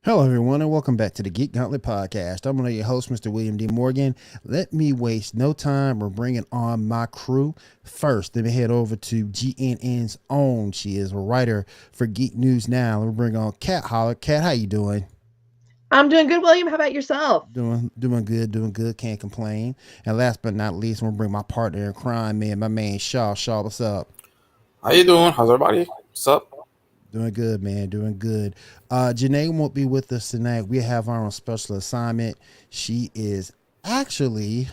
Hello, everyone, and welcome back to the Geek Gauntlet Podcast. I'm one of your hosts, Mr. William D. Morgan. Let me waste no time or bringing on my crew. First, let me head over to GNN's own. She is a writer for Geek News Now. Let me bring on Kat Holler. Kat, how you doing? I'm doing good, William. How about yourself? Doing good. Can't complain. And last but not least, I'm gonna bring my partner in crime, my man Shah. Shah, what's up? How you doing? How's everybody? What's up? Doing good, man. Doing good. Janae won't be with us tonight. We have our own special assignment. She is actually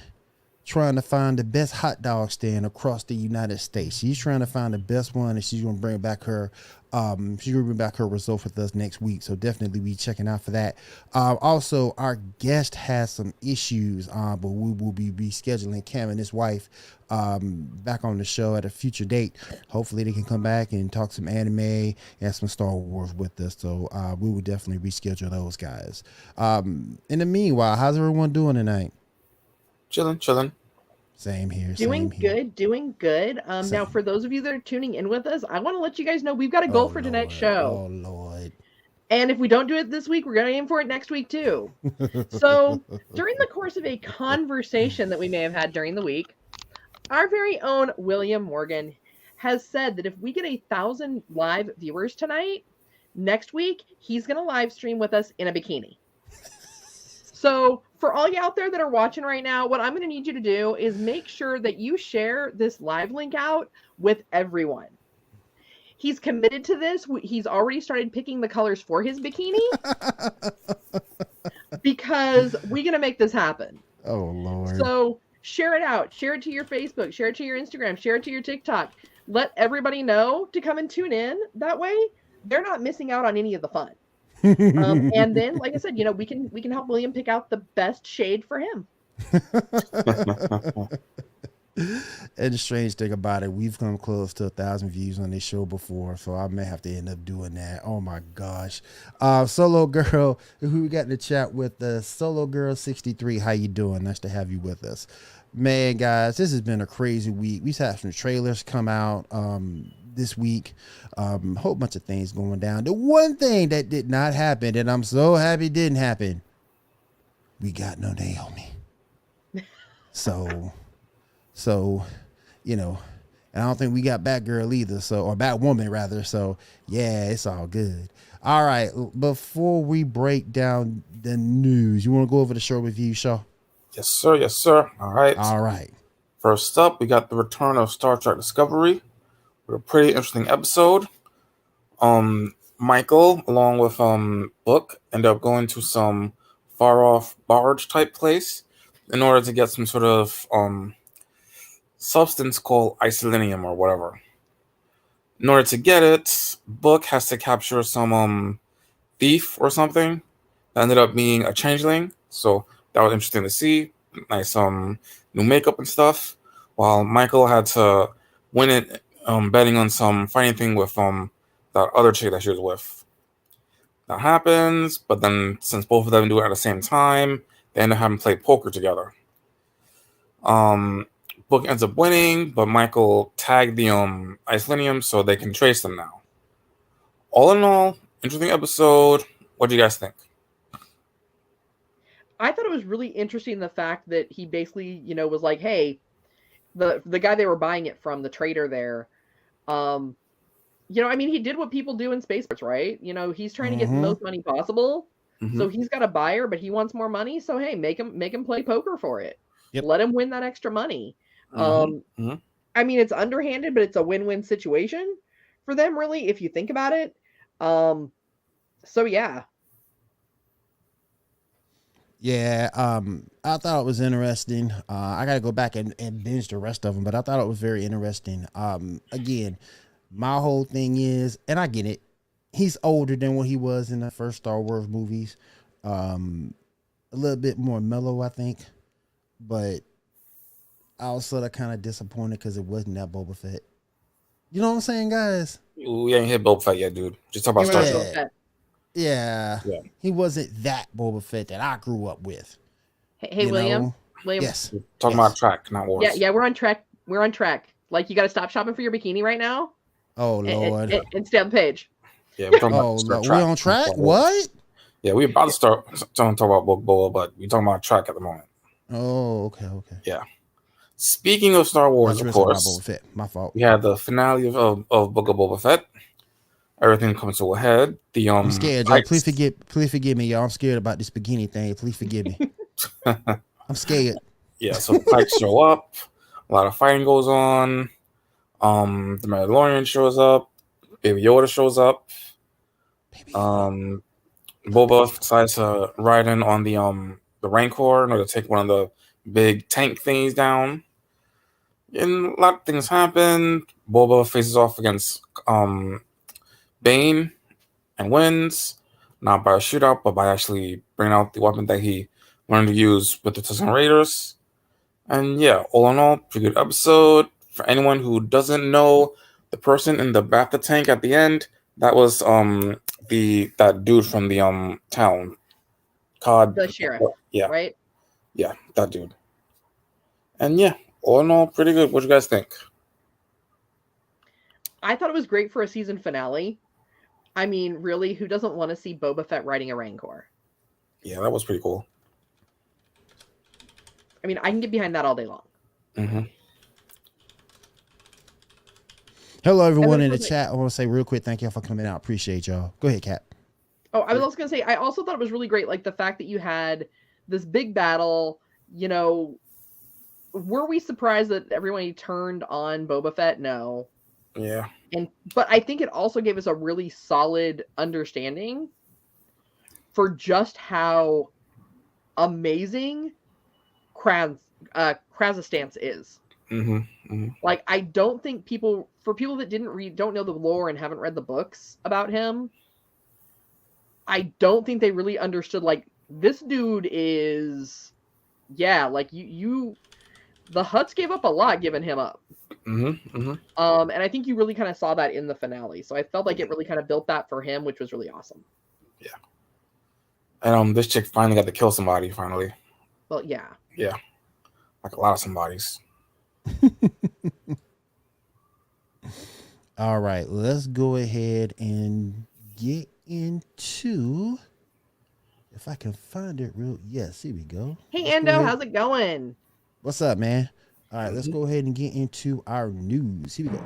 trying to find the best hot dog stand across the United States. She's trying to find the best one, and she's gonna bring back her result with us next week. So definitely be checking out for that. Also, our guest has some issues, but we will be rescheduling Cam and his wife back on the show at a future date. Hopefully they can come back and talk some anime and some Star Wars with us. So we will definitely reschedule those guys. In the meanwhile, how's everyone doing tonight? Chilling. Same here. Doing good. Now, for those of you that are tuning in with us, I want to let you guys know we've got a goal for tonight's show. Oh, Lord. And if we don't do it this week, we're going to aim for it next week, too. So, during the course of a conversation that we may have had during the week, our very own William Morgan has said that if we get 1,000 live viewers tonight, next week, he's going to live stream with us in a bikini. So, for all you out there that are watching right now, what I'm going to need you to do is make sure that you share this live link out with everyone. He's committed to this. He's already started picking the colors for his bikini because we're going to make this happen. Oh, Lord. So, share it out. Share it to your Facebook. Share it to your Instagram. Share it to your TikTok. Let everybody know to come and tune in. That way, they're not missing out on any of the fun. And then, like I said, we can help William pick out the best shade for him. And the strange thing about it, we've come close to 1,000 views on this show before, so I may have to end up doing that. Oh my gosh. Solo Girl, who we got in the chat with, Solo Girl 63. How you doing? Nice to have you with us. Man, guys, this has been a crazy week. We've had some trailers come out this week. A whole bunch of things going down. The one thing that did not happen, and I'm so happy didn't happen, we got no Naomi. So, and I don't think we got Batgirl either, or Batwoman rather. So, yeah, it's all good. All right, before we break down the news, you want to go over the show review, Shaw? Yes, sir. All right. First up, we got the return of Starchart Discovery with a pretty interesting episode. Michael, along with Book, end up going to some far-off barge type place in order to get some sort of substance called isolinium or whatever. In order to get it, Book has to capture some thief or something that ended up being a changeling. So that was interesting to see. Nice new makeup and stuff. While Michael had to win it betting on some fighting thing with that other chick that she was with. That happens, but then since both of them do it at the same time, they end up having to play poker together. Book ends up winning, but Michael tagged the isolinium so they can trace them now. All in all, interesting episode. What do you guys think? I thought it was really interesting the fact that he basically, was like, hey, the guy they were buying it from, the trader there, he did what people do in space sports, right? He's trying to get the most money possible. Mm-hmm. So he's got a buyer, but he wants more money. So, hey, make him play poker for it. Yep. Let him win that extra money. Mm-hmm. It's underhanded, but it's a win-win situation for them, really, if you think about it. So, yeah. Yeah, I thought it was interesting. I got to go back and binge the rest of them, but I thought it was very interesting. Again, my whole thing is, and I get it, he's older than what he was in the first Star Wars movies. A little bit more mellow, I think, but I was sort of kind of disappointed because it wasn't that Boba Fett. You know what I'm saying, guys? We ain't hit Boba Fett yet, dude. Just talk about Star Wars. Yeah, he wasn't that Boba Fett that I grew up with. Hey, William. Yes. Talking about track, not Wars. Yeah, we're on track. Like, you got to stop shopping for your bikini right now. Oh, Lord. And stay on the page. Yeah, we're talking about track. We on track? What? Yeah, we're about to start talking about Boba, but we're talking about track at the moment. Oh, okay. Yeah. Speaking of Star Wars, of course, Boba Fett. My fault. we had the finale of Book of Boba Fett. Everything comes to a head. I'm scared, y'all. Please forgive me, y'all. I'm scared about this bikini thing. Please forgive me. I'm scared. Yeah, so Pikes show up. A lot of fighting goes on. The Mandalorian shows up. Baby Yoda shows up. Boba decides to ride in on the Rancor in order to take one of the big tank things down. And a lot of things happen. Boba faces off against Bane and wins. Not by a shootout, but by actually bringing out the weapon that he learned to use with the Tusken Raiders. And yeah, all in all, pretty good episode. For anyone who doesn't know, the person in the Bacta tank at the end, that was that dude from the town. COD. The sheriff. Yeah. Right? Yeah, that dude. And yeah, all in all, pretty good. What do you guys think? I thought it was great for a season finale. I mean, really, who doesn't want to see Boba Fett riding a Rancor? Yeah, that was pretty cool. I mean, I can get behind that all day long. Mm-hmm. Hello, everyone in the chat. I want to say real quick, thank y'all for coming out. Appreciate y'all. Go ahead, Cap. Oh, I was also going to say, I also thought it was really great, like the fact that you had this big battle. You know, were we surprised that everyone turned on Boba Fett? No. Yeah. But I think it also gave us a really solid understanding for just how amazing Krazastance is. Mm-hmm. Mm-hmm. Like, I don't think people that don't know the lore and haven't read the books about him, I don't think they really understood, like, this dude is, yeah, like, the Hutts gave up a lot giving him up. Mm-hmm. Mm-hmm. And I think you really kind of saw that in the finale. So I felt like it really kind of built that for him, which was really awesome. Yeah. And this chick finally got to kill somebody, finally. Well, yeah. Yeah. Like a lot of somebodies. All right, let's go ahead and get into, if I can find it yes, here we go. Hey, Endo, how's it going? What's up, man? All right, let's go ahead and get into our news. Here we go.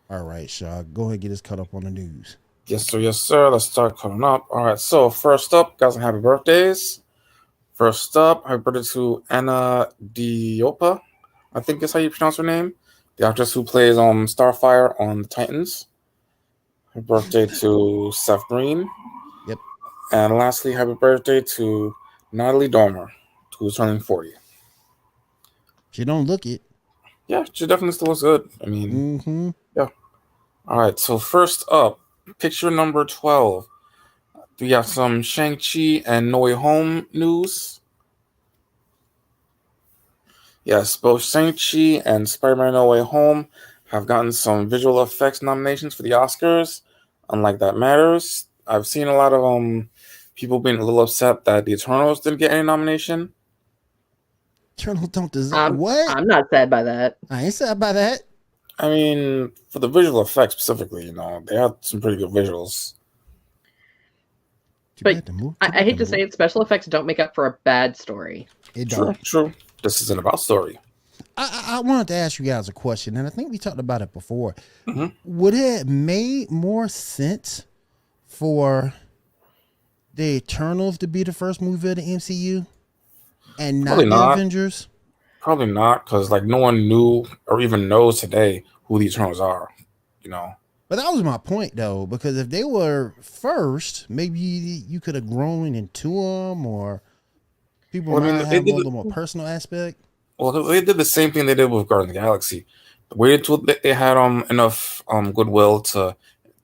All right, Shah, go ahead and get us caught up on the news. Yes, sir. Yes, sir. Let's start cutting up. All right. So first up, guys, happy birthdays. First up, happy birthday to Anna Diopa. I think is how you pronounce her name. The actress who plays Starfire on the Titans. Happy birthday to Seth Green. Yep. And lastly, happy birthday to Natalie Dormer, who's turning 40. She don't look it. Yeah, she definitely still looks good. I mean, yeah. All right. So first up, picture number 12. We got some Shang-Chi and No Way Home news. Yes, both Shang-Chi and Spider-Man No Way Home have gotten some visual effects nominations for the Oscars. Unlike That Matters, I've seen a lot of people being a little upset that the Eternals didn't get any nomination. Eternals don't deserve what? I'm not sad by that. I ain't sad by that. I mean, for the visual effects specifically, they had some pretty good visuals. But I hate to say it, special effects don't make up for a bad story. It don't. True. This isn't about story. I wanted to ask you guys a question, and I think we talked about it before. Mm-hmm. Would it have made more sense for the Eternals to be the first movie of the MCU and not the Avengers? Probably not, because no one knew or even knows today who the Eternals are. But that was my point, though, because if they were first, maybe you could have grown into them, or people might have a little more personal aspect. Well, they did the same thing they did with Guardians of the Galaxy. They waited until they had enough goodwill to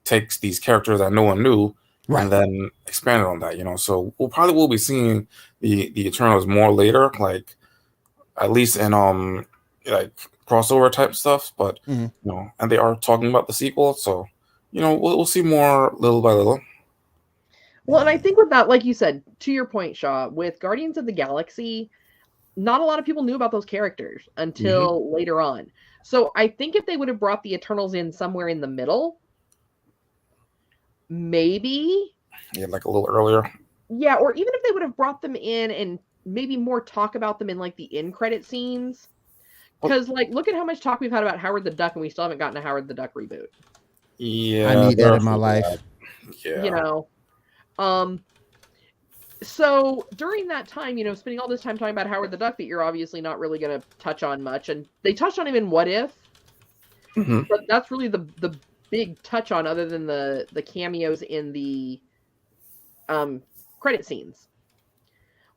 take these characters that no one knew, right, and then expand on that. So we'll probably be seeing the Eternals more later, at least in crossover type stuff, but and they are talking about the sequel, so we'll see more little by little. Well, and I think with that, like you said, to your point, Shah, with Guardians of the Galaxy, not a lot of people knew about those characters until later on. So I think if they would have brought the Eternals in somewhere in the middle, maybe. Yeah, like a little earlier. Yeah, or even if they would have brought them in and maybe more talk about them in like the end credit scenes. Because like, look at how much talk we've had about Howard the Duck, and we still haven't gotten a Howard the Duck reboot. Yeah, I need that in my life. Yeah, You know, so during that time, spending all this time talking about Howard the Duck that you're obviously not really going to touch on much, and they touched on him in What If, but that's really the big touch on, other than the cameos in the credit scenes.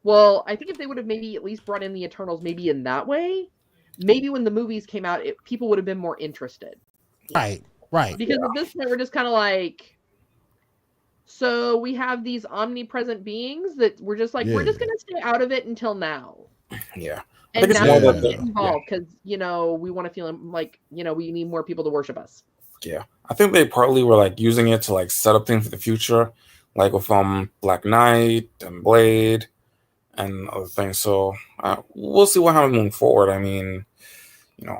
Well, I think if they would have maybe at least brought in the Eternals, maybe in that way, maybe when the movies came out, people would have been more interested. Right. Because at this point, we're just kind of like, so we have these omnipresent beings that we're just like, we're just going to stay out of it until now. Yeah. And now we're get involved because, we want to feel like, we need more people to worship us. Yeah. I think they partly were like using it to like set up things for the future, like with Black Knight and Blade and other things. So we'll see what happens moving forward. I mean,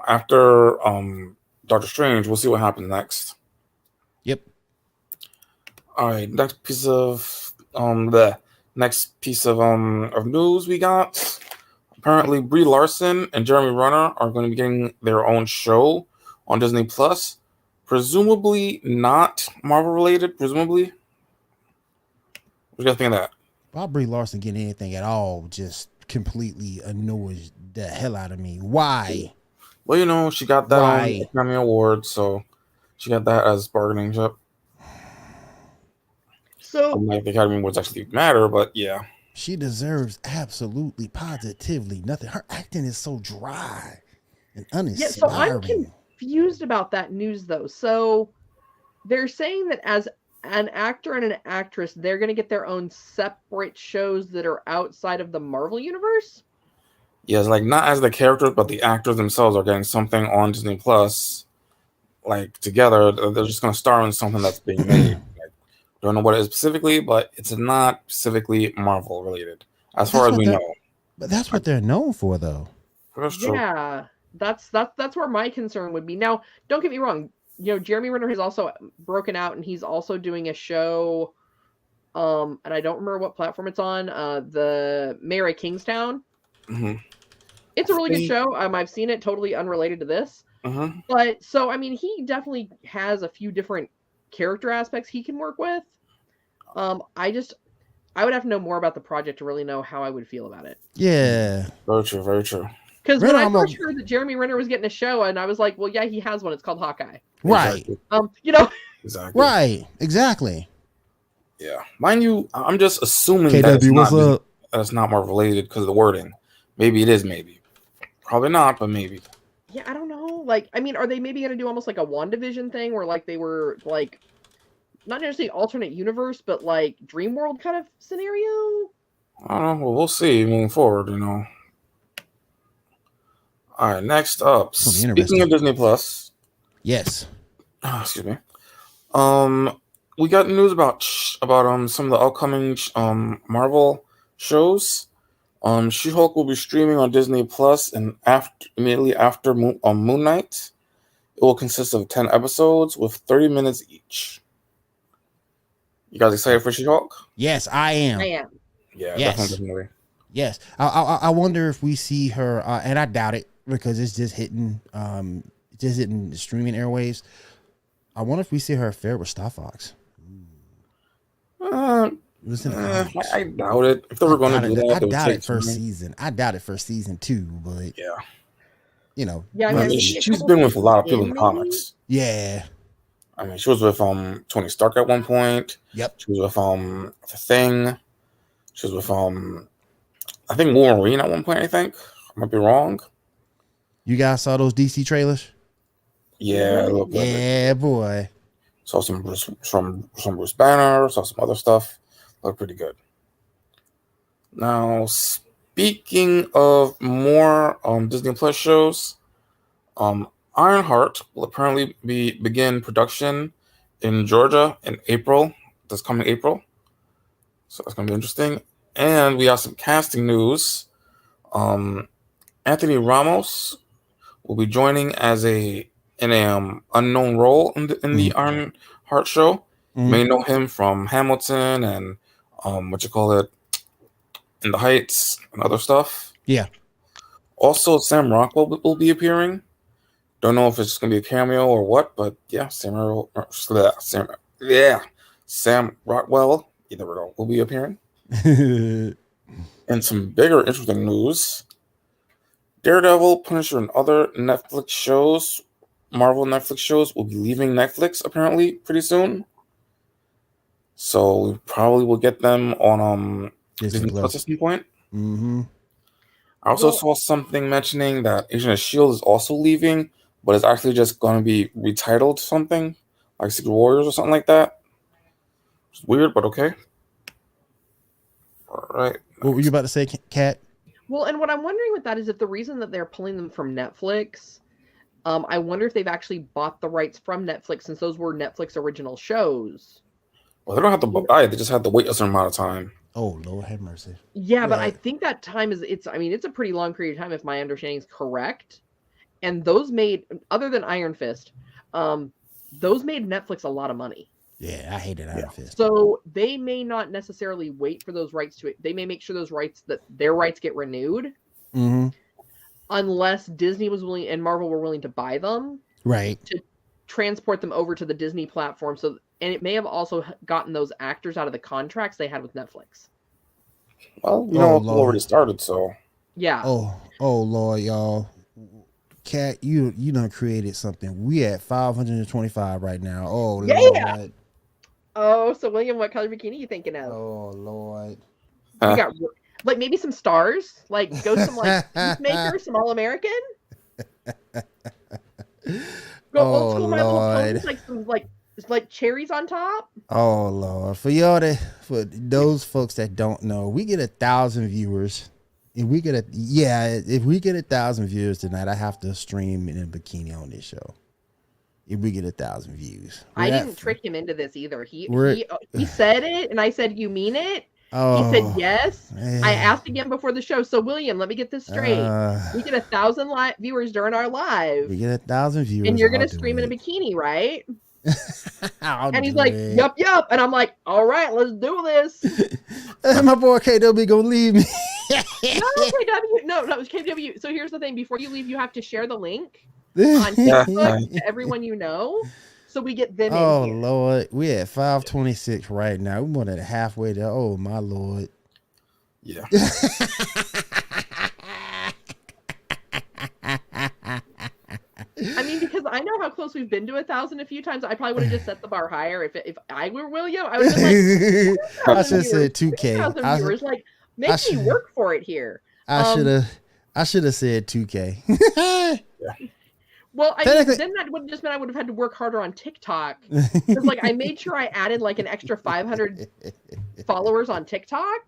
after Doctor Strange, we'll see what happens next. Yep. All right, next piece of news we got. Apparently, Brie Larson and Jeremy Renner are going to be getting their own show on Disney Plus. Presumably not Marvel related. Presumably, what do you guys think of that? Bob Brie Larson getting anything at all just completely annoys the hell out of me. Why? Well, she got that on the Academy Award, so she got that as bargaining chip. So, like the Academy Awards actually matter, but yeah. She deserves absolutely, positively nothing. Her acting is so dry and uninspiring. Yeah, so I'm confused about that news, though. So they're saying that as an actor and an actress, they're going to get their own separate shows that are outside of the Marvel universe? Yes, like not as the characters, but the actors themselves are getting something on Disney Plus. Like together, they're just going to star in something that's being made. Don't know what it is specifically, but it's not specifically Marvel related, as far as we know. But that's what they're known for, though. That's true. Yeah, that's where my concern would be. Now, don't get me wrong. Jeremy Renner has also broken out, and he's also doing a show. And I don't remember what platform it's on. The Mayor of Kingstown. Mm-hmm. It's a really good show. I've seen it, totally unrelated to this. Mm-hmm. But so I mean, he definitely has a few different character aspects he can work with. I would have to know more about the project to really know how I would feel about it. Yeah. Very true, very true. Because when I first heard that Jeremy Renner was getting a show, and I was like, well, yeah, he has one. It's called Hawkeye. Right. Exactly. Exactly. Right. Exactly. Yeah. Mind you, I'm just assuming KW, that's not more related because of the wording. Maybe it is, maybe. Probably not, but maybe. Yeah, I don't know. Like, I mean, are they maybe going to do almost like a WandaVision thing where, like, they were, like, not necessarily alternate universe, but, like, Dream World kind of scenario? I don't know. Well, we'll see moving forward, All right, next up. Speaking of Disney Plus. Yes. Excuse me. We got news about some of the upcoming Marvel shows. She-Hulk will be streaming on Disney Plus and immediately after Moon Knight. It will consist of 10 episodes with 30 minutes each. You guys excited for She-Hulk? Yes, I am. Yeah, yes. definitely. Yes. I wonder if we see her, and I doubt it because it's just hitting the streaming airwaves. I wonder if we see her affair with Star Fox. I doubt it. If they were going to do that, I doubt it first season. I doubt it first season too, but yeah. Yeah, I mean, she's been with a lot of people in the comics. Yeah. I mean, she was with Tony Stark at one point. Yep. She was with The Thing. She was with I think Wolverine at one point. I think I might be wrong. You guys saw those DC trailers? Yeah. Yeah, boy. Saw some Bruce Banner. Saw some other stuff. Looked pretty good. Now, speaking of more Disney Plus shows, Ironheart will apparently begin production in Georgia in April. This coming April. So that's going to be interesting. And we have some casting news. Anthony Ramos will be joining as in a unknown role in the Iron Heart show. You may know him from Hamilton and In the Heights and other stuff. Yeah. Also, Sam Rockwell will be appearing. Don't know if it's going to be a cameo or what, but yeah, Sam Rockwell, you never know, will be appearing. And some bigger interesting news: Daredevil, Punisher, and other Netflix shows, Marvel Netflix shows, will be leaving Netflix apparently pretty soon. So we probably will get them on Disney Plus at some point. Mm-hmm. I also saw something mentioning that Agent of S.H.I.E.L.D. is also leaving, but it's actually just going to be retitled something, like Secret Warriors or something like that. It's weird, but okay. All right. What were you about to say, Kat? Well, and what I'm wondering with that is if the reason that they're pulling them from Netflix, I wonder if they've actually bought the rights from Netflix since those were Netflix original shows. Well, they don't have to buy it. They just have to wait a certain amount of time. Oh, Lord have mercy. Yeah, but I think that time it's a pretty long period of time if my understanding is correct. And those made, other than Iron Fist, those made Netflix a lot of money. Yeah, I hated Iron Fist. So they may not necessarily wait for those rights they may make sure their rights get renewed. Mm-hmm. Unless Disney was willing and Marvel were willing to buy them. Right. To transport them over to the Disney platform. And it may have also gotten those actors out of the contracts they had with Netflix. Well, it's already started, so. Yeah. Oh, Lord, y'all. Kat, you done created something. We at 525 right now. Oh, yeah. Lord. Oh, so William, what color bikini are you thinking of? Oh, Lord. We got like maybe some stars, like go some like Peacemaker, some All-American. Go old school My Little Ponies, like some like cherries on top. Oh, Lord. For those folks that don't know, we get 1,000 viewers. If we get 1,000 viewers tonight, I have to stream in a bikini on this show. If we get 1,000 views, I didn't trick him into this either. He said it, and I said, "You mean it?" Oh, he said yes. Man. I asked again before the show. So William, let me get this straight. We get 1,000 viewers during our live. We get 1,000 viewers, and you're gonna stream in a bikini, right? And he's like, yup. And I'm like, all right, let's do this. My boy KW gonna leave me. No, KW. So here's the thing. Before you leave, you have to share the link on Facebook to everyone you know. So we get them in here. Oh, Lord. We're at 526 right now. We're more than halfway there. Oh, my Lord. Yeah. I mean, because I know how close we've been to 1,000 a few times. I probably would have just set the bar higher. If I were William, I would have been like, I should have said 2K. Viewers. Like, make me work for it here. I should have said 2K. Yeah. Well, I mean, then that would have just meant I would have had to work harder on TikTok. Because, like, I made sure I added, like, an extra 500 followers on TikTok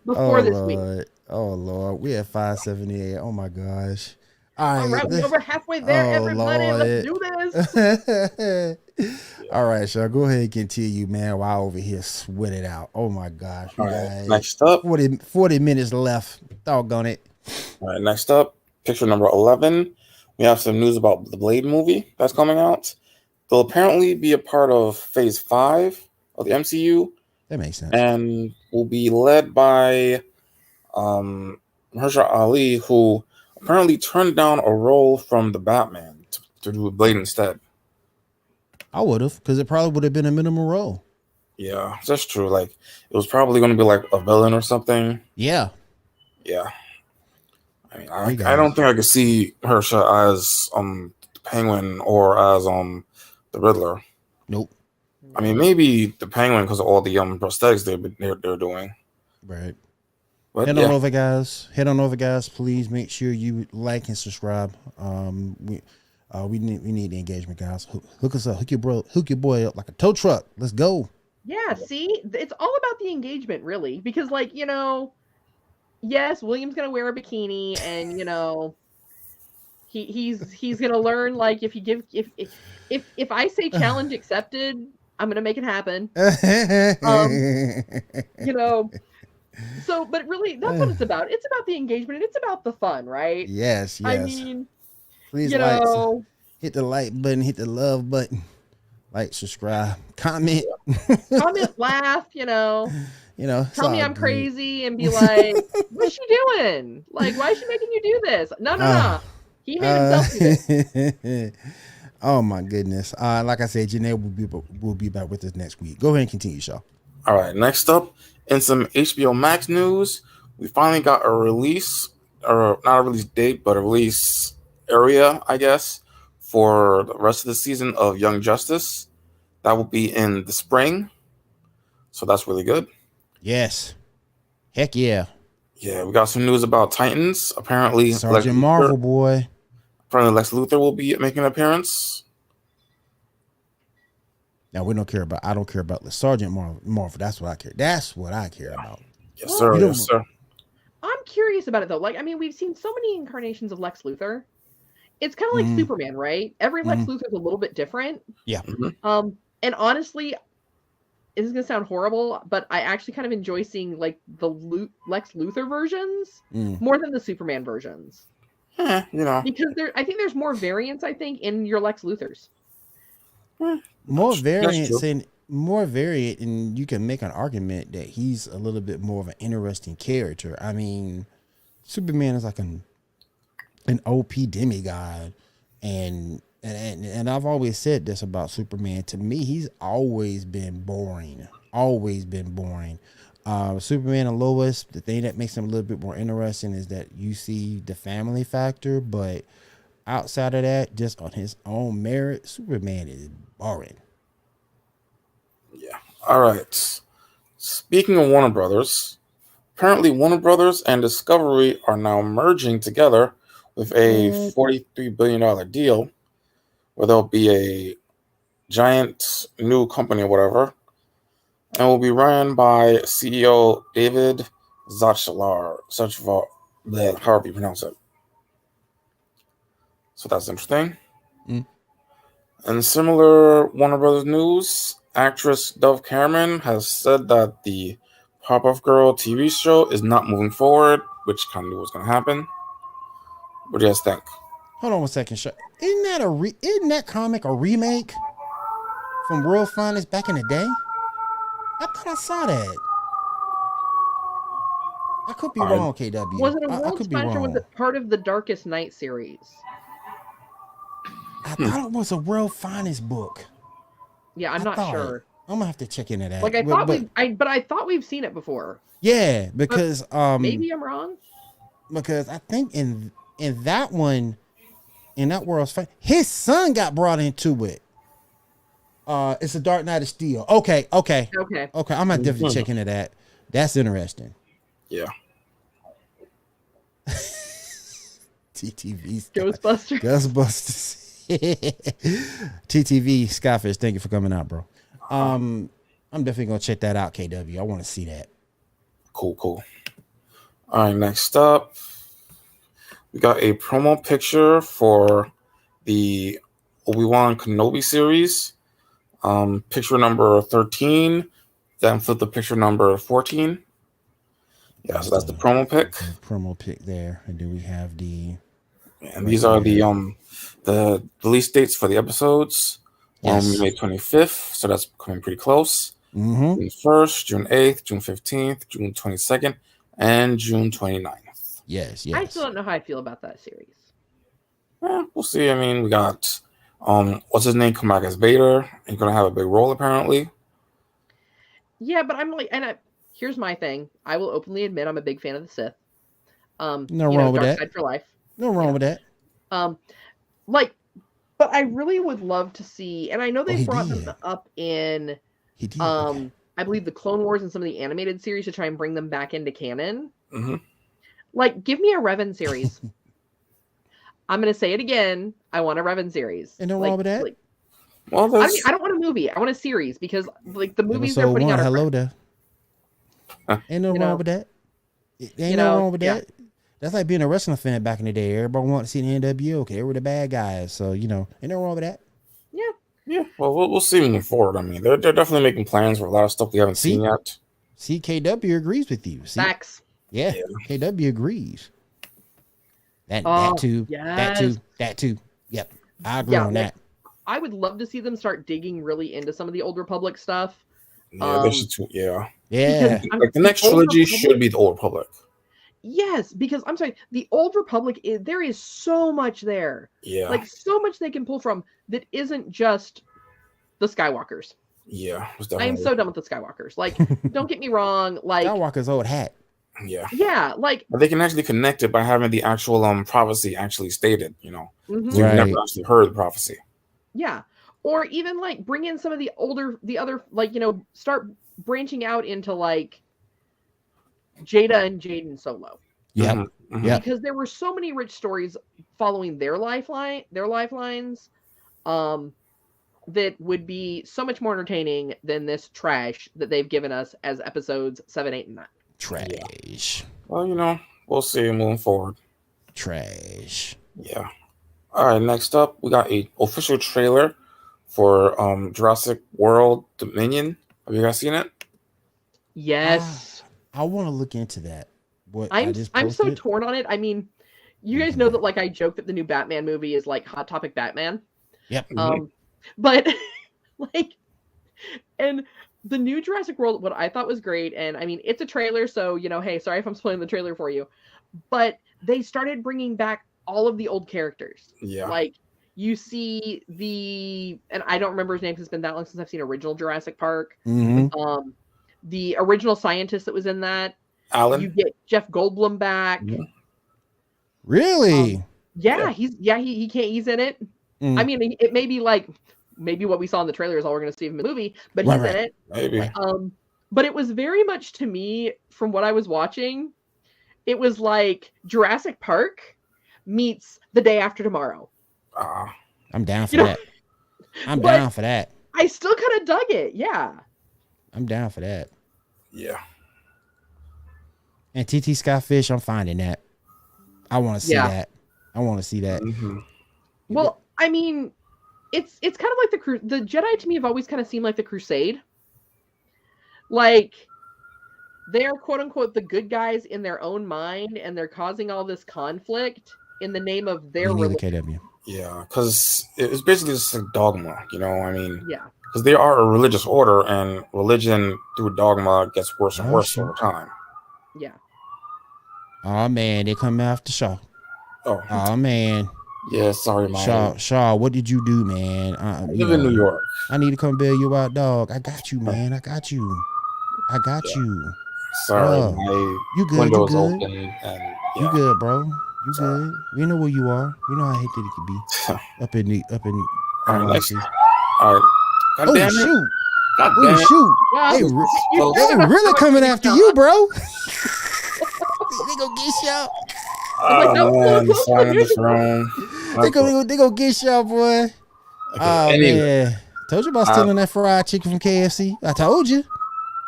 before this week. Oh, Lord. We at 578. Oh, my gosh. All right, we're over halfway there, everybody. Lord. Let's do this. All right, Shah, go ahead and continue, man, while I over here sweat it out. Oh, my gosh. All right, next up. 40 minutes left. Doggone it. All right, next up, picture number 11. We have some news about the Blade movie that's coming out. They'll apparently be a part of Phase 5 of the MCU. That makes sense. And will be led by Mahershala Ali, who apparently turned down a role from the Batman to do Blade instead. I would have, because it probably would have been a minimal role. Yeah, that's true. Like, it was probably going to be like a villain or something. Yeah. Yeah. I mean, I don't think I could see Mahershala as the Penguin or as the Riddler. Nope. I mean, maybe the Penguin because of all the prosthetics they're doing. Right. But, Head on over, guys. Please make sure you like and subscribe. We need the engagement, guys. Hook us up. Hook your boy up like a tow truck. Let's go. Yeah. See, it's all about the engagement, really, because, like, yes, William's gonna wear a bikini, and he's gonna learn. Like, if I say challenge accepted, I'm gonna make it happen. So, but really, that's what it's about. It's about the engagement and it's about the fun, right? Yes, I yes. mean, Please you like, know, hit the like button, hit the love button, like, subscribe, comment. comment, laugh, It's tell me all I'm good. crazy and be like, what's she doing? Like, why is she making you do this? No. He made himself do this. Oh my goodness. Like I said, Janae will be back with us next week. Go ahead and continue, Shaw. All right, next up, in some HBO Max news, we finally got a release, or not a release date, but a release area, I guess, for the rest of the season of Young Justice. That will be in the spring. So that's really good. Yes. Heck yeah. Yeah, we got some news about Titans. Apparently, Sergeant Marvel, boy. Apparently, Lex Luthor will be making an appearance. Now I don't care about the Sergeant Marvel. That's what I care. That's what I care about. Yes, sir. Yes, sir. I'm curious about it though. Like, I mean, we've seen so many incarnations of Lex Luthor. It's kind of like Superman, right? Every Lex Luthor is a little bit different. Yeah. And honestly, this is gonna sound horrible, but I actually kind of enjoy seeing like the Lex Luthor versions more than the Superman versions. Because I think there's more variance. I think in your Lex Luthors. More variant, and you can make an argument that he's a little bit more of an interesting character. I mean, Superman is like an OP demigod, and I've always said this about Superman. To me, he's always been boring. Superman and Lois, the thing that makes him a little bit more interesting is that you see the family factor, but outside of that, just on his own merit, Superman is boring. Yeah. All right. Speaking of Warner Brothers, apparently Warner Brothers and Discovery are now merging together with a $43 billion deal where there'll be a giant new company or whatever, and will be run by CEO David Zaslav, however you pronounce it. So that's interesting. And similar Warner Brothers news, actress Dove Cameron has said that the Pop-Up Girl TV show is not moving forward, which kind of knew was going to happen. What do you guys think? Hold on one second, Shah. Isn't that comic a remake from World Finest back in the day? I thought I saw that. I could be wrong, KW. Was it a World Finest or was it part of the Darkest Night series? I thought it was a World Finest book. Yeah, I'm not sure. I'm gonna have to check into that. Like I thought we've seen it before. Yeah, because maybe I'm wrong. Because I think in that one, in that World's Finest, his son got brought into it. It's a Dark Knight of Steel. Okay. I'm gonna definitely check into that. That's interesting. Yeah. TTV Ghostbusters. TTV Skyfish, thank you for coming out, bro. I'm definitely gonna check that out, KW. I want to see that. Cool. All right, next up, we got a promo picture for the ObiWan Kenobi series. Picture number 13, then flip the picture number 14. Yeah, so that's the promo pic. Promo pic there, and then we have the. And these are the release dates for the episodes. Yes. May 25th, so that's coming pretty close. June 1st, June 8th, June 15th, June 22nd, and June 29th. Yes. I still don't know how I feel about that series. We'll see. I mean, we got what's his name come back as Vader. He's gonna have a big role apparently. Yeah, but I'm like, here's my thing. I will openly admit I'm a big fan of the Sith. No wrong with that. Dark Side for life. No wrong with that. But I really would love to see, and I know they brought them up in, I believe the Clone Wars and some of the animated series to try and bring them back into canon. Mm-hmm. Like, give me a Revan series. I'm gonna say it again. I want a Revan series. And no wrong with that. Well, I don't want a movie. I want a series because, like, the movies they're putting out. Hello there. Ain't no wrong with that. Ain't no wrong with that. That's like being a wrestling fan back in the day. Everybody wanted to see the NWO. Okay, they were the bad guys. So, ain't no wrong with that. Yeah. Well, we'll see moving forward. I mean, they're definitely making plans for a lot of stuff we haven't seen yet. See, KW agrees with you. See? Facts. Yeah, KW agrees. That too. Yes. That too. Yep. I agree on that. I would love to see them start digging really into some of the Old Republic stuff. Yeah, they should too. Yeah. Yeah. Like the next trilogy should be the Old Republic. Yes, because I'm sorry, the Old Republic there is so much there. Yeah. Like so much they can pull from that isn't just the Skywalkers. Yeah. I am so done with the Skywalkers. Like, don't get me wrong. Like Skywalker's old hat. Yeah. Yeah, like but they can actually connect it by having the actual prophecy actually stated, you know. Mhm. So you've never actually heard the prophecy. Yeah. Or even like bring in some of the other like, you know, start branching out into like Jada and Jaden Solo. Yeah. Mm-hmm. Yeah. Because there were so many rich stories following their lifelines that would be so much more entertaining than this trash that they've given us as episodes 7, 8, and 9. Trash. Yeah. Well, you know, we'll see moving forward. Trash. Yeah. All right, next up, we got a official trailer for Jurassic World Dominion. Have you guys seen it? Yes. I want to look into that. I'm so torn on it. I mean, you guys know that like I joke that the new Batman movie is like Hot Topic Batman. Yep. But like, and the new Jurassic World, what I thought was great, and I mean, it's a trailer, so you know, hey, sorry if I'm spoiling the trailer for you, but they started bringing back all of the old characters. Yeah. Like you see and I don't remember his name because it's been that long since I've seen original Jurassic Park. Mm-hmm. The original scientist that was in that. Alan. You get Jeff Goldblum back. Yeah. Really? Yeah, he's in it. I mean, it may be like maybe what we saw in the trailer is all we're going to see in the movie, but he's in it. Maybe. But it was very much to me from what I was watching, it was like Jurassic Park meets The Day After Tomorrow. I'm down for that. I'm down for that. I still kind of dug it. Yeah. I'm down for that. Yeah. And TT Skyfish, I'm finding that. I want to see that. I want to see that. Mm-hmm. Well, I mean, it's kind of like the Jedi to me have always kind of seemed like the Crusade. Like they are quote unquote the good guys in their own mind, and they're causing all this conflict in the name of their religion. KW. Yeah, because it's basically just a dogma, you know. I mean, yeah, because they are a religious order, and religion through dogma gets worse and worse over time. Yeah. Oh man, they come after Shah. Oh man. Yeah, sorry, man. Shah, what did you do, man? I live in New York. I need to come bail you out, dog. I got you, man. I got you. Sorry, you good? Windows You good? open and You good, bro? You good? We know where you are. You know how hate that it could be. Up in. All right, next. All right. God damn it. Shoot! God Oh damn it. shoot! Wow. They really coming after you, bro. They gonna get y'all. They gonna get y'all, boy. Okay, Oh anyway. man! Told you about stealing that fried chicken from KFC. I told you.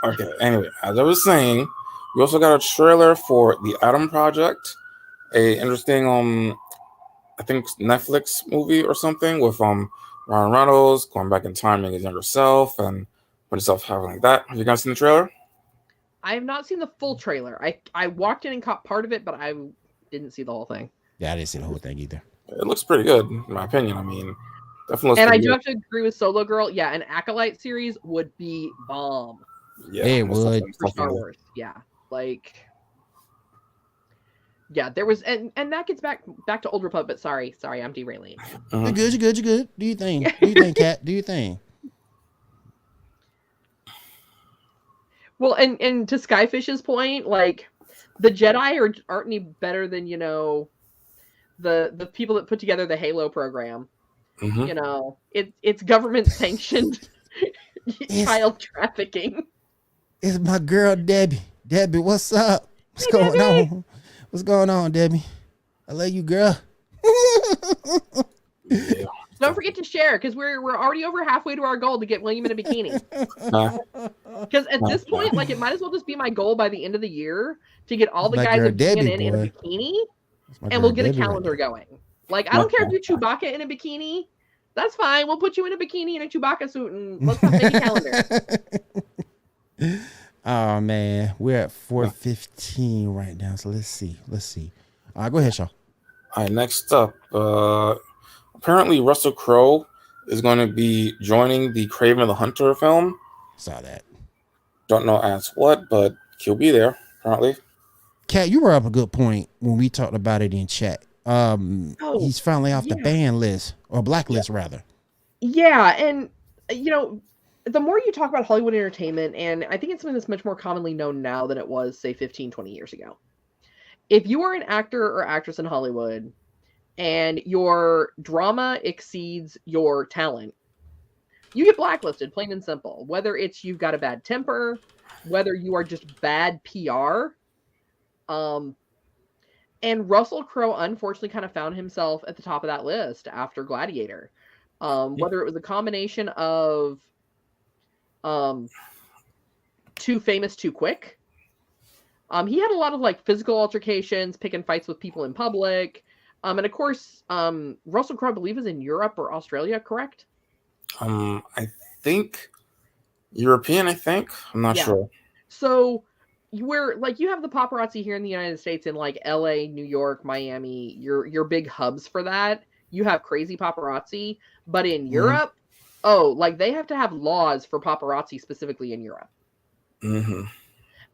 Okay. Anyway, as I was saying, we also got a trailer for the Adam Project, a interesting I think Netflix movie or something with Ryan Reynolds going back in time and his younger self and putting himself having like that. Have you guys seen the trailer? I have not seen the full trailer. I walked in and caught part of it, but I didn't see the whole thing. Yeah, I didn't see the whole thing either. It looks pretty good, in my opinion. I mean, definitely. And I do have to agree with Solo Girl. Yeah, an Acolyte series would be bomb. Yeah, it would. For Star Wars. Yeah, like. Yeah, there was, and that gets back to Old Republic. But sorry, I'm derailing. You're good. Do you think? Kat? Do you think? Well, and to Skyfish's point, like the Jedi aren't any better than the people that put together the Halo program. Mm-hmm. You know, it's government sanctioned child trafficking. It's my girl Debbie. Debbie, what's up? What's going on? What's going on, Debbie? I love you, girl. Yeah. Don't forget to share because we're already over halfway to our goal to get William in a bikini. Because at this point, like it might as well just be my goal by the end of the year to get all the guys of GNN in a bikini, and we'll get a calendar going. Like I don't care if you're Chewbacca in a bikini, that's fine. We'll put you in a bikini and a Chewbacca suit, and let's make a calendar. Oh man, we're at 4:15 right now. So let's see. All right, go ahead, Shaw. All right, next up, apparently Russell Crowe is going to be joining the Kraven the Hunter film. Saw that. Don't know as what, but he'll be there apparently. Kat, you brought up a good point when we talked about it in chat. He's finally off the ban list or blacklist rather. Yeah, and you know, the more you talk about Hollywood entertainment, and I think it's something that's much more commonly known now than it was, say, 15, 20 years ago. If you are an actor or actress in Hollywood and your drama exceeds your talent, you get blacklisted, plain and simple. Whether it's you've got a bad temper, whether you are just bad PR. And Russell Crowe unfortunately kind of found himself at the top of that list after Gladiator. Whether it was a combination of Too Famous, Too Quick. He had a lot of like physical altercations, picking fights with people in public. And of course, Russell Crowe, I believe, is in Europe or Australia, correct? I think European, I'm not sure. So where like you have the paparazzi here in the United States in like LA, New York, Miami, your big hubs for that. You have crazy paparazzi, but in Europe, like they have to have laws for paparazzi specifically in Europe. Mm-hmm.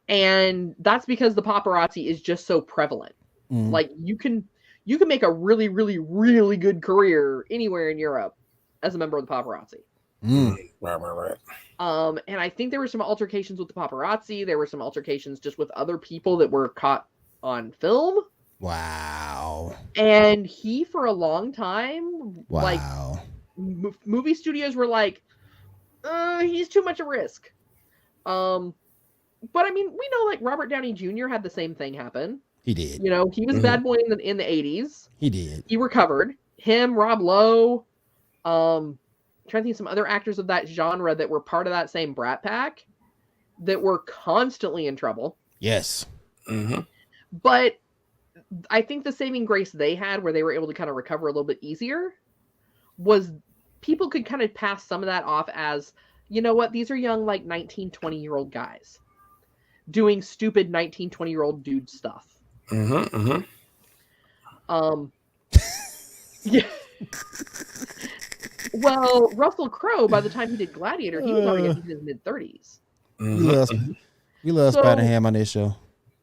And that's because the paparazzi is just so prevalent. Like you can make a really, really, really good career anywhere in Europe as a member of the paparazzi. Right. And I think there were some altercations with the paparazzi. There were some altercations just with other people that were caught on film. Wow. And he, for a long time, like movie studios were like, he's too much a risk. But I mean, we know like Robert Downey Jr. had the same thing happen. He did. You know, he was a bad boy in the 80s. He did. He recovered. Him, Rob Lowe, trying to think of some other actors of that genre that were part of that same Brat Pack that were constantly in trouble. Yes. Mm-hmm. But I think the saving grace they had where they were able to kind of recover a little bit easier was people could kind of pass some of that off as, you know what, these are young, like 19, 20-year-old guys doing stupid 19, 20-year-old dude stuff. Yeah. Well, Russell Crowe, by the time he did Gladiator, he was already in his mid-30s. We love Spider-Ham on this show.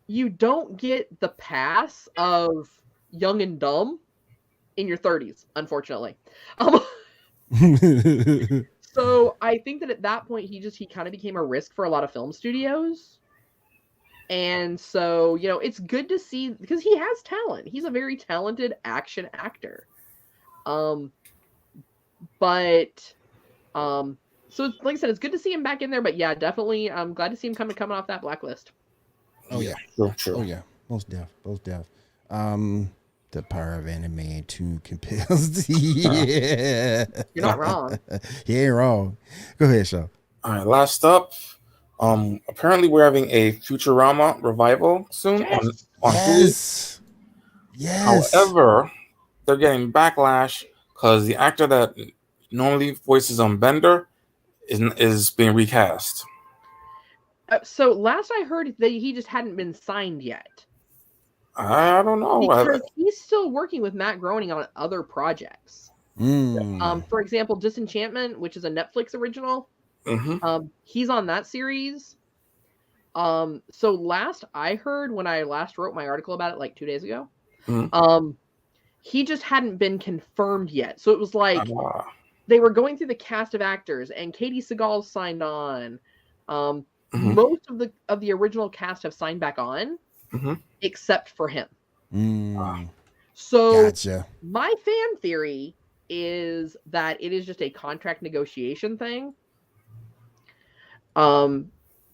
You don't get the pass of young and dumb in your 30s, unfortunately. So I think that at that point, he kind of became a risk for a lot of film studios. And so, you know, it's good to see because he has talent. He's a very talented action actor. So like I said, it's good to see him back in there. But yeah, definitely, I'm glad to see him coming off that blacklist. Oh yeah, sure. Oh yeah, most deaf. The power of anime too compels. Yeah, you're not wrong. He ain't wrong. Go ahead, Shaw. All right, last up. Apparently we're having a Futurama revival soon on Yes. Yes. However, they're getting backlash because the actor that normally voices Bender is being recast. So last I heard that he just hadn't been signed yet. I don't know. Because he's still working with Matt Groening on other projects. For example, Disenchantment, which is a Netflix original. He's on that series. So last I heard, when I last wrote my article about it like 2 days ago, he just hadn't been confirmed yet. So it was like they were going through the cast of actors, and Katie Seagal signed on. Most of the original cast have signed back on, except for him. So gotcha. My fan theory is that it is just a contract negotiation thing.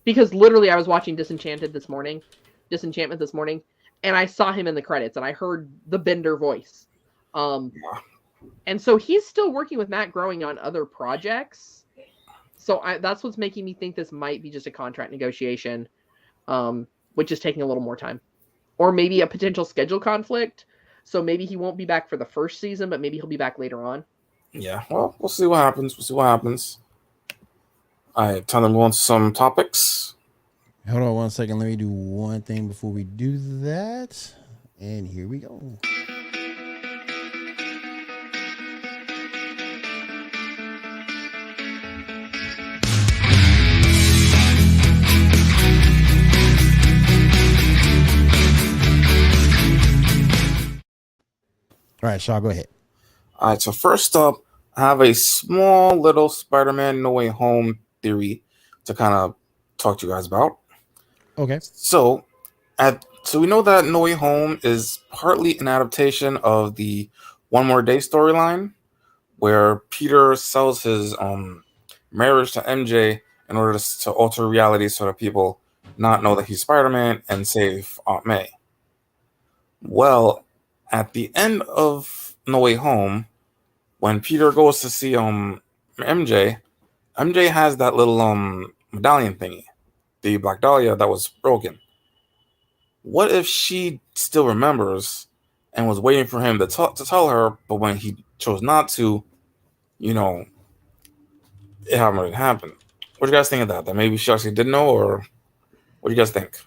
Because literally I was watching Disenchantment this morning, and I saw him in the credits, and I heard the Bender voice. And so he's still working with Matt Groening on other projects. So that's what's making me think this might be just a contract negotiation, which is taking a little more time. Or maybe a potential schedule conflict. So maybe he won't be back for the first season, but maybe he'll be back later on. Yeah, well, we'll see what happens. All right, time to move on to some topics. Hold on 1 second. Let me do one thing before we do that. And here we go. All right, Shah, go ahead. All right, so first up, I have a small little Spider-Man No Way Home theory to kind of talk to you guys about. Okay. So we know that No Way Home is partly an adaptation of the One More Day storyline, where Peter sells his marriage to MJ in order to alter reality so that people not know that he's Spider-Man and save Aunt May. Well, at the end of No Way Home, when Peter goes to see MJ has that little medallion thingy, the Black Dahlia that was broken. What if she still remembers and was waiting for him to tell her, but when he chose not to, it hadn't really happened? What do you guys think of that? That maybe she actually did know, or what do you guys think?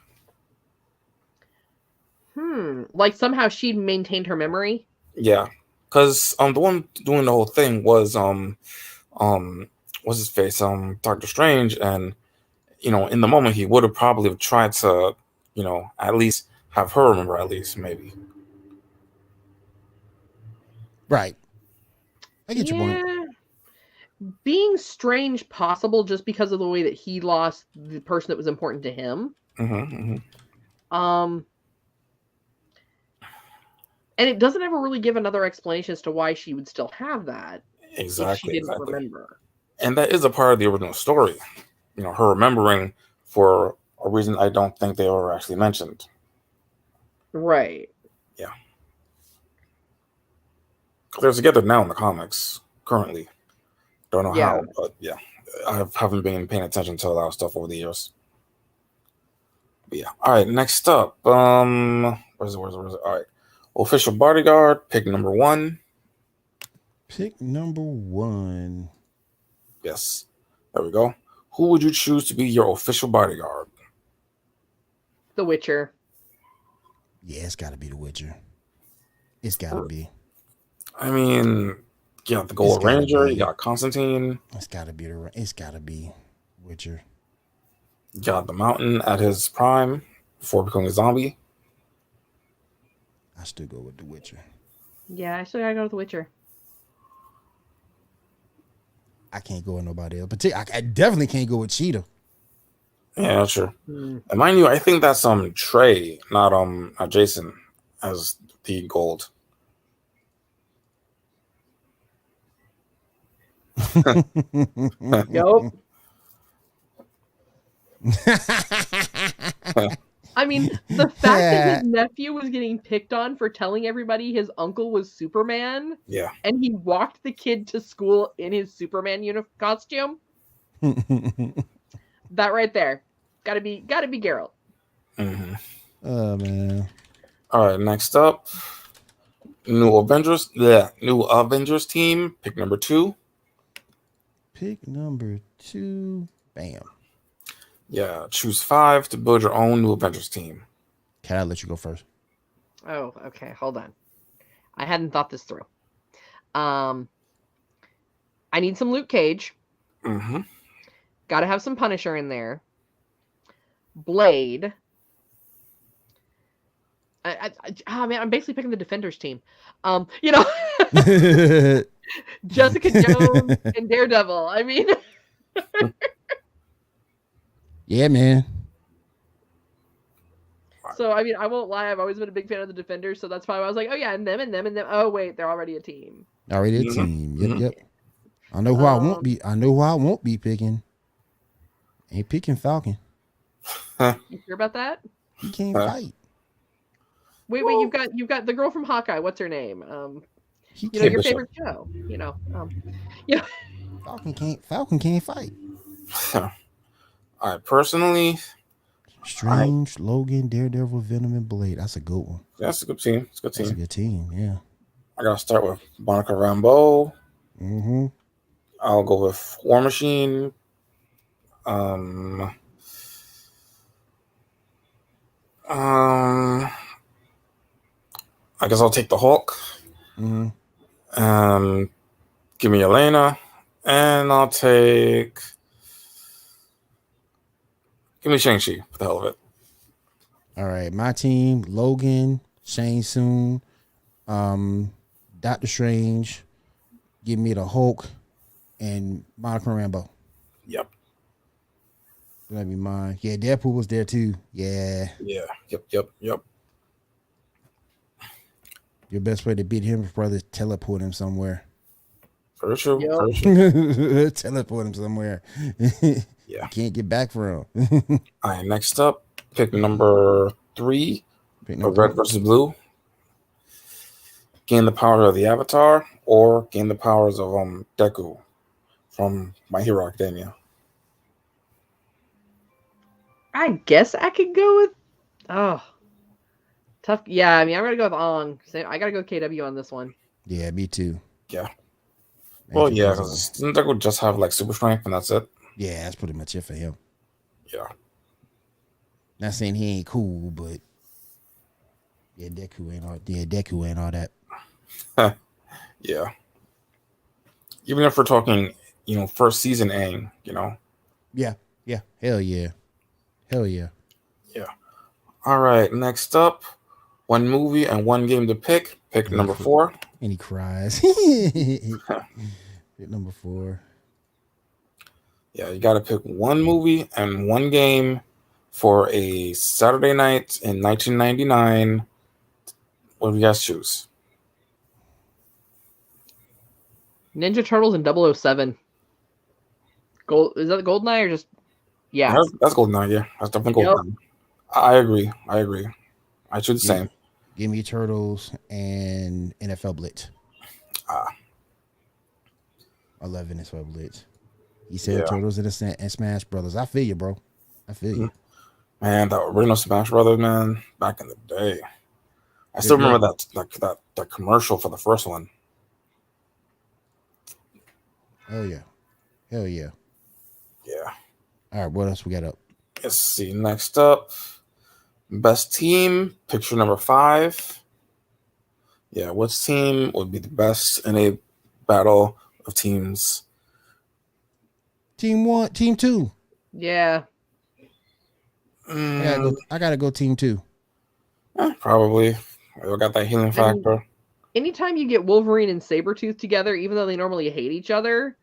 Like somehow she maintained her memory? Yeah. Because the one doing the whole thing was what's his face? Doctor Strange, and in the moment he would have probably tried to, at least have her remember, at least maybe. Right. I get your point. Being Strange possible just because of the way that he lost the person that was important to him. And it doesn't ever really give another explanation as to why she would still have that. Exactly. If she didn't remember. And that is a part of the original story. Her remembering for a reason I don't think they were actually mentioned. Right. Yeah. They're together now in the comics, currently. Don't know how, but yeah. I haven't been paying attention to a lot of stuff over the years. But yeah. All right, next up. Where's it? All right. Official Bodyguard, pick number 1. Pick number 1. Yes. There we go. Who would you choose to be your official bodyguard? The Witcher. Yeah, it's got to be The Witcher. It's got to be. I mean, you got the Gold Ranger, you got Constantine. It's got to be Witcher. You got the Mountain at his prime before becoming a zombie. I still go with The Witcher. Yeah, I still gotta go with The Witcher. I can't go with nobody else. But I definitely can't go with Cheetah. Yeah, sure. And mind you, I think that's Trey, not Jason, as the gold. Nope. I mean, the fact that his nephew was getting picked on for telling everybody his uncle was Superman, and he walked the kid to school in his Superman costume, that right there, gotta be Geralt. Mm-hmm. Oh man! All right, next up, new Avengers team. Pick number 2. Pick number 2. Bam. Yeah, choose 5 to build your own new Avengers team. Can I let you go first? Oh, okay. Hold on. I hadn't thought this through. I need some Luke Cage. Mm-hmm. Got to have some Punisher in there. Blade. I'm basically picking the Defenders team. Jessica Jones and Daredevil. I mean... Yeah, man. So, I mean, I won't lie. I've always been a big fan of the Defenders, so that's why I was like, oh, yeah, and them, and them, and them. Oh, wait, they're already a team. Already a team. Yep. I know who I won't be. I know who I won't be picking. Ain't picking Falcon. You sure about that? He can't fight. Wait, you've got the girl from Hawkeye. What's her name? Your favorite show. Falcon can't fight. All right, personally, Strange, Logan, Daredevil, Venom, and Blade. That's a good one. That's a good team. That's a good team. Yeah. I gotta start with Monica Rambeau. Mm-hmm. I'll go with War Machine. I guess I'll take the Hulk. Mm-hmm. Give me Elena, and I'll take. Give me Shang-Chi for the hell of it. All right, my team: Logan, Shang Tsung, Doctor Strange. Give me the Hulk and Monica Rambeau. Yep. That'd be mine. Yeah, Deadpool was there too. Yeah. Yeah. Yep. Your best way to beat him, brother, teleport him somewhere. For sure. Yep. For sure. Teleport him somewhere. Yeah. You can't get back from. All right. Next up, pick number 3. Red versus Blue. Gain the power of the Avatar, or gain the powers of Deku from My Hero Academia. I guess I could go with. Oh, tough. Yeah, I mean, I'm gonna go with Ong. So I gotta go KW on this one. Yeah, me too. Yeah. Well, yeah, because doesn't Deku just have like super strength and that's it? Yeah, that's pretty much it for him. Yeah. Not saying he ain't cool, but yeah, Deku ain't all that. Yeah. Even if we're talking, first season Aang, Yeah. Hell yeah. Yeah. All right. Next up, one movie and one game to pick. Pick number 4. And he cries. Pick number 4. Yeah, you got to pick one movie and one game for a Saturday night in 1999. What do you guys choose? Ninja Turtles and 007. Is that the GoldenEye or just? Yeah, That's GoldenEye. Yeah, that's definitely GoldenEye. Yep. I agree. I choose the same. Give me Turtles and NFL Blitz. I love NFL Blitz. He said Turtles and Smash Brothers. I feel you, bro. I feel you. Man, the original Smash Brothers, man, back in the day. I still remember that commercial for the first one. Hell yeah. Yeah. All right, what else we got up? Let's see. Next up, best team, picture number 5. Yeah, which team would be the best in a battle of teams? Team 1, Team 2. Yeah. I gotta go Team 2. Probably. I got that healing factor. Anytime you get Wolverine and Sabretooth together, even though they normally hate each other,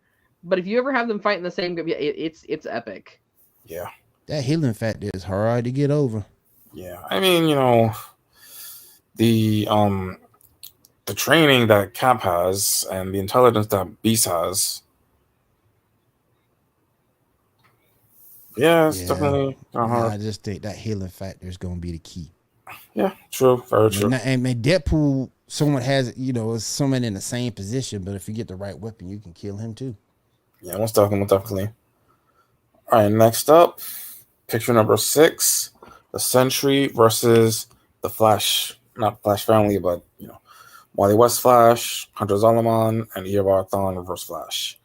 but if you ever have them fight in the same group, it's epic. Yeah. That healing factor is hard to get over. Yeah. I mean, the training that Cap has and the intelligence that Beast has. Yeah, it's definitely hard. I just think that healing factor is going to be the key. Yeah, true. Very true. And Deadpool, someone has, is someone in the same position, but if you get the right weapon, you can kill him too. Yeah, most definitely. All right, next up, picture number 6, the Sentry versus the Flash. Not Flash family, but, Wally West Flash, Hunter Zolomon, and Eobard Thawne Reverse Flash.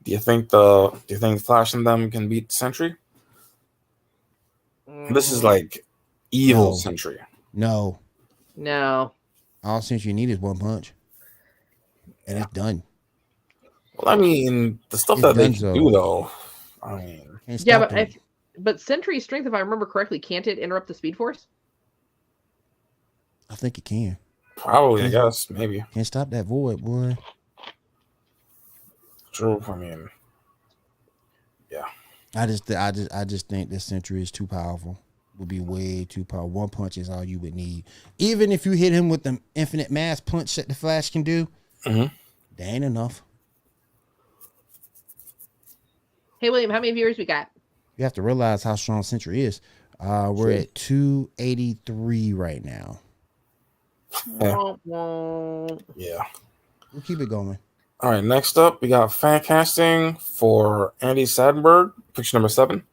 Do you think Flash and them can beat Sentry? This is like evil Sentry. No. All Sentry need is one punch. And it's done. Well, I mean, the stuff that they can do, though. I mean, but Sentry's strength, if I remember correctly, can't it interrupt the Speed Force? I think it can. Probably, I guess, maybe. Can't stop that void, boy. True. I mean, yeah. I just think this Sentry is too powerful. Would be way too powerful. One punch is all you would need. Even if you hit him with the infinite mass punch that the Flash can do, that ain't enough. Hey, William, how many viewers we got? You have to realize how strong Sentry is. We're at 283 right now. Yeah. We'll keep it going. All right, next up, we got fan casting for Andy Samberg, picture number 7.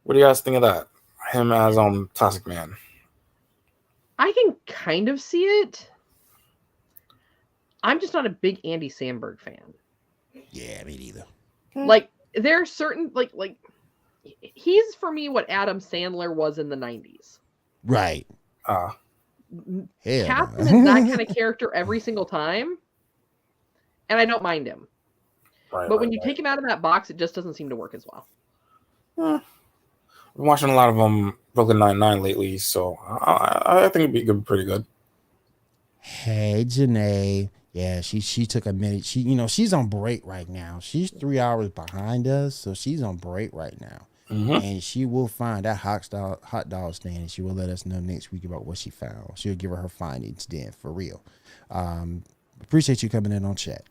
What do you guys think of that? Him as Plastic Man. I can kind of see it. I'm just not a big Andy Samberg fan. Yeah, me neither. Like, there are certain like he's for me what Adam Sandler was in the 90s. Right. Captain is that kind of character every single time, and I don't mind him. But when you take him out of that box, it just doesn't seem to work as well. I've been watching a lot of Brooklyn Nine-Nine lately, so I think it'd be pretty good. Hey, Janae. Yeah, she took a minute. She's on break right now. She's 3 hours behind us, so she's on break right now. And she will find that hot dog stand, and she will let us know next week about what she found. She'll give her findings then, for real. Appreciate you coming in on chat.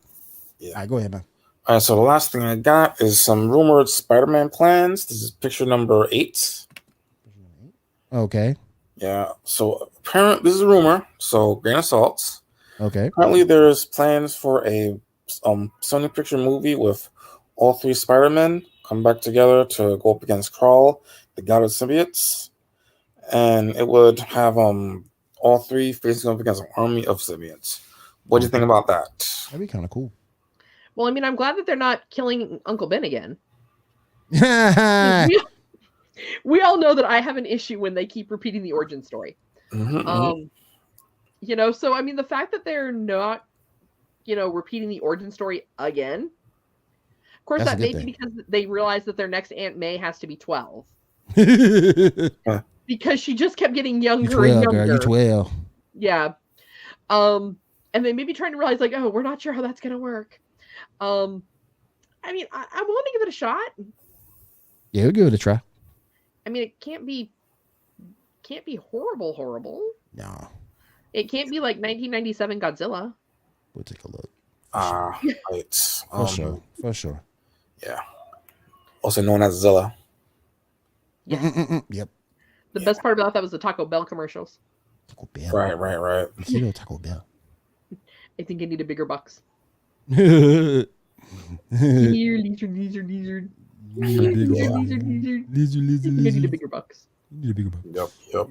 Yeah. All right, go ahead, man. All right, so the last thing I got is some rumored SpiderMan plans. This is picture number 8. Okay. Yeah, so apparently this is a rumor, so grain of salt. Okay. Apparently there's plans for a Sony Picture movie with all 3 Spider-Men come back together to go up against Crowe, the God of Symbiotes, and it would have all 3 facing up against an army of symbiotes. What do you think about that? That'd be kind of cool. Well, I mean, I'm glad that they're not killing Uncle Ben again. We all know that I have an issue when they keep repeating the origin story. So I mean, the fact that they're not, repeating the origin story again. Of course, that may be because they realize that their next Aunt May has to be 12. Because she just kept getting younger and younger. Girl, you're 12. Yeah. And they may be trying to realize, like, oh, we're not sure how that's going to work. I mean, I'm willing to give it a shot. Yeah, we'll give it a try. I mean, it can't be horrible. No. It can't be like 1997 Godzilla. We'll take a look. Right. For sure. Yeah. Also known as Zilla. Yeah. Yep. The best part about that was the Taco Bell commercials. Taco Bell. Right. You Taco Bell. I think I need a bigger box. Here, lizard. Lizard. I need a bigger box. Yep.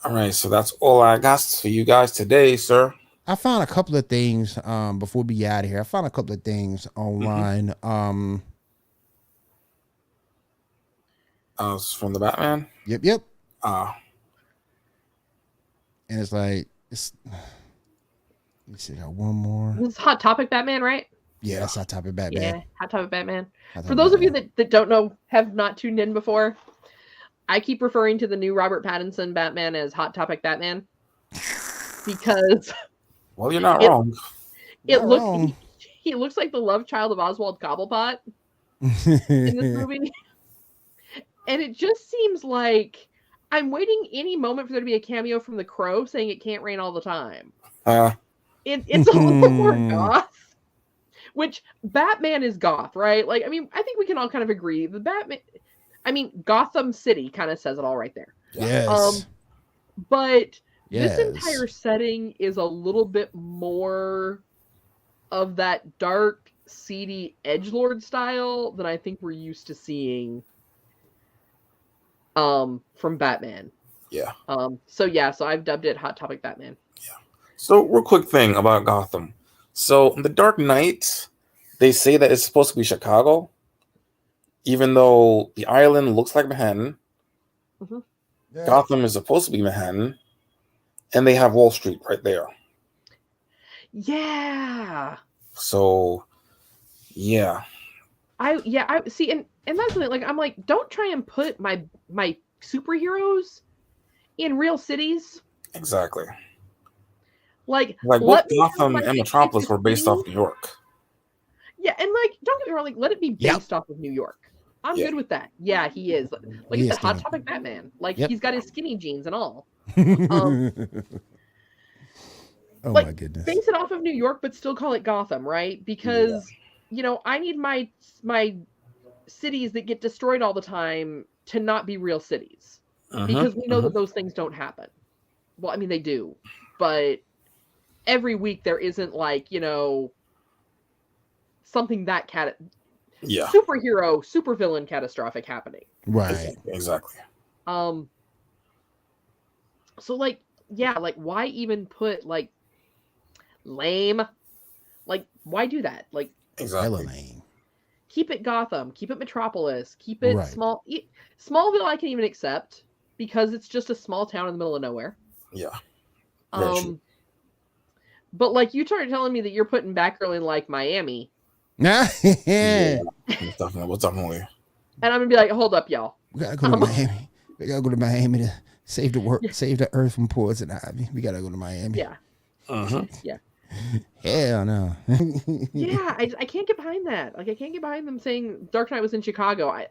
All right, so that's all I got for you guys today, sir. I found a couple of things before we get out of here. I found a couple of things online. From the Batman? Yep. And it's like, let me see, got one more. This is Hot Topic Batman, right? Yeah, that's Hot Topic Batman. Yeah, Hot Topic Batman. For those of you that don't know, have not tuned in before, I keep referring to the new Robert Pattinson Batman as Hot Topic Batman because well, you're not wrong. He looks like the love child of Oswald Cobblepot in this movie. And it just seems like I'm waiting any moment for there to be a cameo from the Crow saying it can't rain all the time. It's a little more goth, which Batman is goth, right? Like, I mean, I think we can all kind of agree. Gotham City kind of says it all right there. Yes. But this entire setting is a little bit more of that dark, seedy edgelord style than I think we're used to seeing from Batman. Yeah. So I've dubbed it Hot Topic Batman. Yeah. So real quick thing about Gotham. So in The Dark Knight, they say that it's supposed to be Chicago, even though the island looks like Manhattan. Mm-hmm. Yeah. Gotham is supposed to be Manhattan, and they have Wall Street right there. Yeah. So, yeah. I see, and that's the thing. Like, I'm like, don't try and put my superheroes in real cities. Exactly. Like both Gotham and Metropolis were based off New York. Yeah, and like, don't get me wrong, like, let it be based off of New York. I'm good with that. Yeah, he is. Like you said, Hot Topic Batman. Like, he's got his skinny jeans and all. Oh my goodness. Base it off of New York, but still call it Gotham, right? Because, I need my cities that get destroyed all the time to not be real cities. Because we know that those things don't happen. Well, I mean, they do. But every week there isn't, like, something that superhero, supervillain catastrophic happening. Right. Exactly. So like, why even put like lame? Like, why do that? Like, exactly. Lame. keep it Gotham, keep it Metropolis, keep it Right. Smallville I can even accept because it's just a small town in the middle of nowhere. Yeah. Very true. But like you started telling me that you're putting Batgirl in like Miami. Nah. Yeah. Definitely. And I'm gonna be like, hold up, y'all. We gotta go to Miami. We gotta go to Miami to save the earth from poison ivy. We gotta go to Miami. Yeah. Yeah. Hell no. Yeah, I can't get behind that. Like I can't get behind them saying Dark Knight was in Chicago. I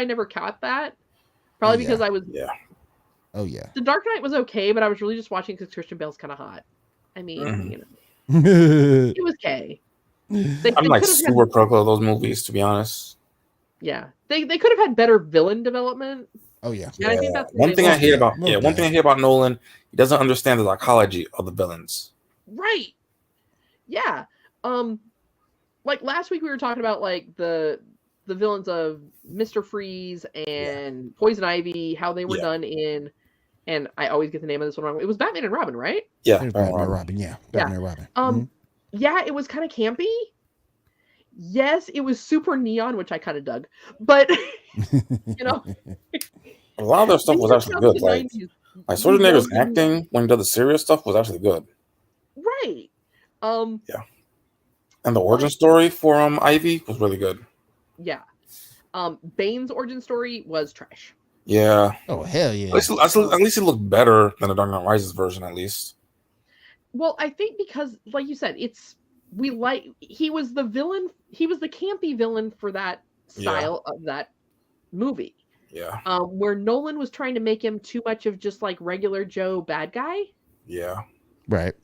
never caught that. Probably because I was. Yeah. Oh yeah. The Dark Knight was okay, but I was really just watching because Christian Bale's kind of hot. I mean, you know, it was okay. I'm like super critical of those movies, to be honest. Yeah, they could have had better villain development. Oh yeah. And I think that's one thing I hate about Nolan, he doesn't understand the psychology of the villains. Right. Yeah. Like last week we were talking about like the villains of Mr. Freeze and Poison Ivy, how they were done in, and I always get the name of this one wrong. It was Batman and Robin, right? Yeah, Batman and Robin. Yeah, Batman and Robin. Yeah, it was kind of campy. Yes, it was super neon, which I kind of dug, but you know, a lot of their stuff was actually good. Like Schwarzenegger's acting when he did the serious stuff was actually good. Right. Yeah. And the origin story for Ivy was really good. Yeah. Bane's origin story was trash. Yeah. Oh hell yeah. At least it looked better than the Dark Knight Rises version, at least. Well, I think because, like you said, he was the villain. He was the campy villain for that style of that movie. Yeah. Where Nolan was trying to make him too much of just like regular Joe bad guy. Yeah. Right.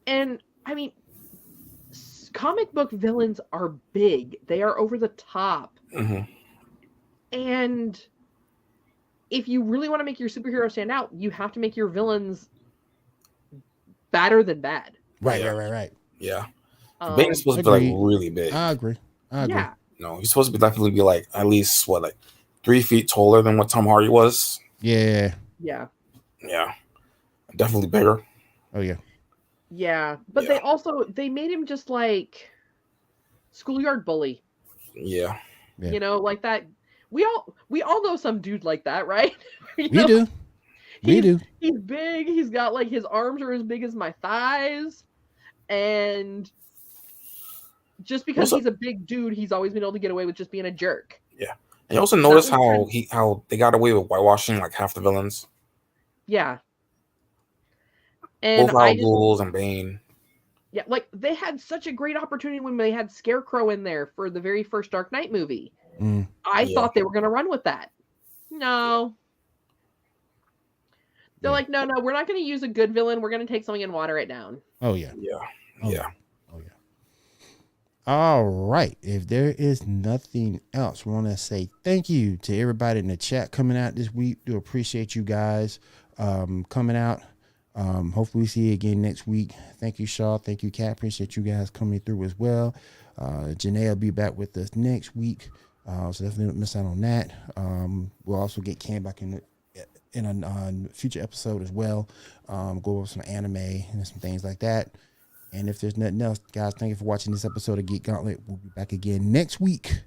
And I mean, comic book villains are big. They are over the top. Mm-hmm. And if you really want to make your superhero stand out, you have to make your villains badder than bad. Right. Yeah. Bane's supposed to be like really big. I agree. Yeah. No, he's supposed to definitely be like at least 3 feet taller than what Tom Hardy was. Yeah. Yeah. Yeah. Definitely bigger. Oh yeah. Yeah, but they made him just like schoolyard bully. Yeah. You know, like that. We all know some dude like that, right? We do. He's big. He's got like his arms are as big as my thighs, and just because he's a big dude, he's always been able to get away with just being a jerk. Yeah. And you also notice how they got away with whitewashing like half the villains. Yeah. And both Al Ghul and Bane. Yeah, like they had such a great opportunity when they had Scarecrow in there for the very first Dark Knight movie. I thought they were going to run with that. No. They're like, no, we're not going to use a good villain. We're going to take something and water it down. Oh yeah. Yeah. All right. If there is nothing else, I want to say thank you to everybody in the chat coming out this week. Do appreciate you guys coming out. Hopefully we see you again next week. Thank you, Shah. Thank you, Kat. Appreciate you guys coming through as well. Janae will be back with us next week. So definitely don't miss out on that. We'll also get Cam back in a future episode as well. Go over some anime and some things like that. And if there's nothing else, guys, thank you for watching this episode of Geek Gauntlet. We'll be back again next week.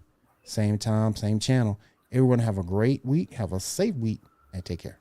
Same time, same channel. Everyone have a great week. Have a safe week and take care.